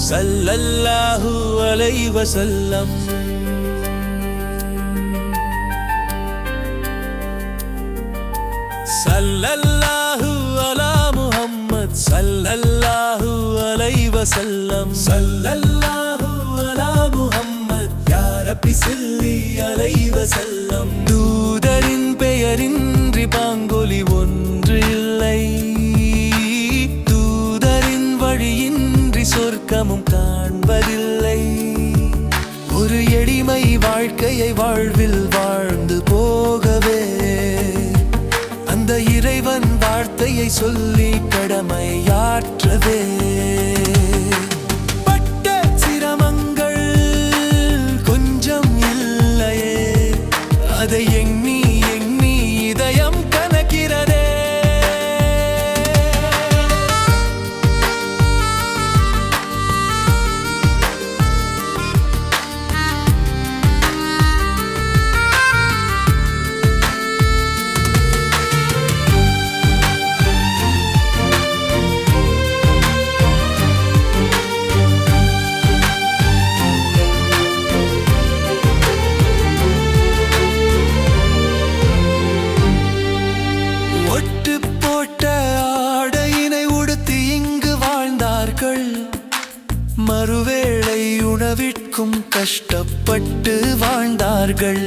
ஸல்லல்லாஹு அலைஹி வஸல்லம். ஸல்லல்லாஹு அலா முஹம்மத் ஸல்லல்லாஹு அலைஹி வஸல்லம். ஸல்லல்லாஹு அலா முஹம்மத் யா ரப்பி ஸல்லி அலைஹி வஸல்லம். தூதரின் பெயரின்றி பாங்கொலி ஒன்று இல்லை, தூதரின் வழியின்றி சொர்க்கமும் காண்பதில்லை. ஒரு எளிமை வாழ்க்கையை வாழ்வில் வாழ்ந்து போகவே அந்த இறைவன் வார்த்தையை சொல்லி கடமையாற்றவே. பட்ட சிரமங்கள் கொஞ்சம் இல்லையே, அதை எண்ணி எண்ணி இதயம் கனக்கிறதே. மறுவேளை உணவிற்கும் கஷ்டப்பட்டு வாழ்ந்தார்கள்.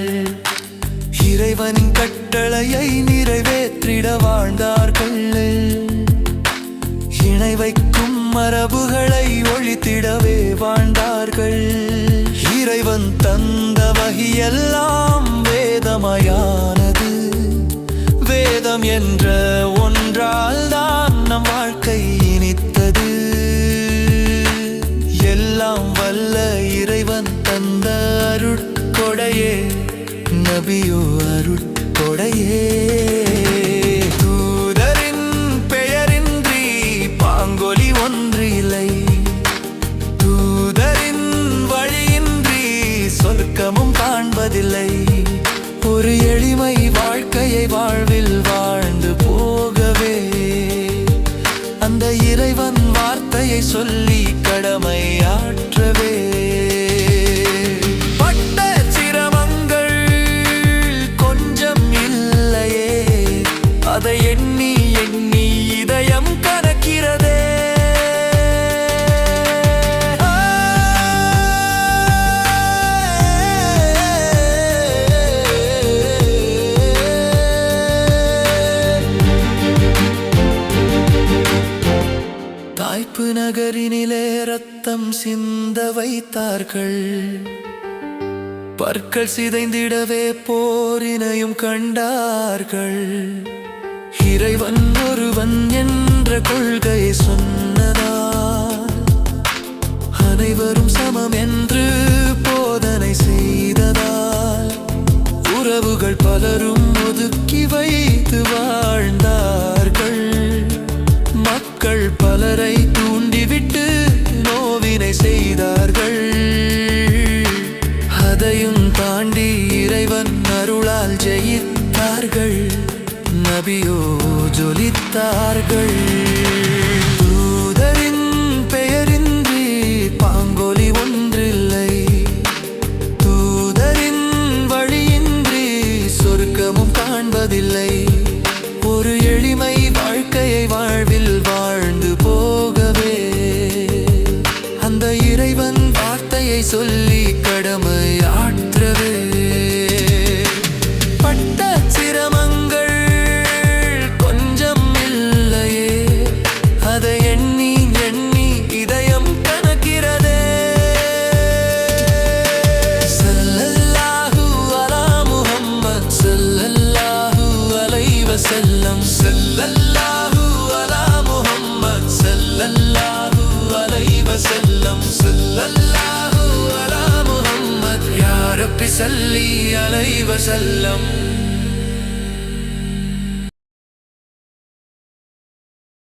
இறைவனின் கட்டளையை நிறைவேற்றிட வாழ்ந்தார்கள். இணை வைக்கும் மரபுகளை ஒழித்திடவே வாழ்ந்தார்கள். இறைவன் தந்த வஹியெல்லாம் வேதமயானது. வேதம் என்ற ஒன்றால் தான் நம் வாழ்க்கை இனித்தது. எல்லாம் வல்ல இறைவன் தந்த அருட்கொடையே நபியோ அருட்கொடையே. தூதரின் பெயரின்றி பாங்கொலி ஒன்று இல்லை, தூதரின் வழியின்றி சொர்க்கமும் காண்பதில்லை. ஒரு எளிமை வாழ்க்கையை வாழ்வில் வாழ்ந்து போகவே அந்த இறைவன் வார்த்தையை சொல்லி கடமையாற்றவே. பட்ட சிரமங்கள் கொஞ்சம் இல்லையே, அதை எண்ணி எண்ணி இதயம் கனக்கிறதே. தாய்ப்பு நகரினிலே ரத்தம் சிந்த வைத்தார்கள். பற்கள் சிதைந்திடவே போரினையும் கண்டார்கள். இறைவன் ஒருவன் என்ற கொள்கையை சொன்னதால் அனைவரும் சமம் என்று போதனை செய்ததால் உறவுகள் பலரும் ஒதுக்கி வைத்து வாழ்ந்தார்கள். மக்கள் பலரை தூண்டிவிட்டு நோவினை செய்தார்கள். அதையும் தாண்டி இறைவன் அருளால் ஜெயித்தார்கள். நபியோ ஜொலித்தார்கள். தூதரின் பெயரின்றி பாங்கொலி ஒன்றில்லை, தூதரின் வழியின்றி சொர்க்கமும் காண்பதில்லை. ஒரு எளிமை வாழ்க்கையை வாழ்வில் வாழ்ந்து போகவே அந்த இறைவன் வார்த்தையை சொல்லி கடமையாற்றவே. பட்ட சிரமங்கள் கொஞ்சம் இல்லையே, அதை எண்ணி எண்ணி இதயம் கனக்கிறதே. ஸல்லல்லாஹு அலா முஹம்மத் ஸல்லல்லாஹு அலைஹி வஸல்லம். ஸல்லல்லாஹு அலா முஹம்மத் ஸல்லல்லாஹு அலைஹி வஸல்லம். ஸல்லல்லாஹு அலா முஹம்மத் யா ரப்பி ஸல்லி அலைஹி வஸல்லம்.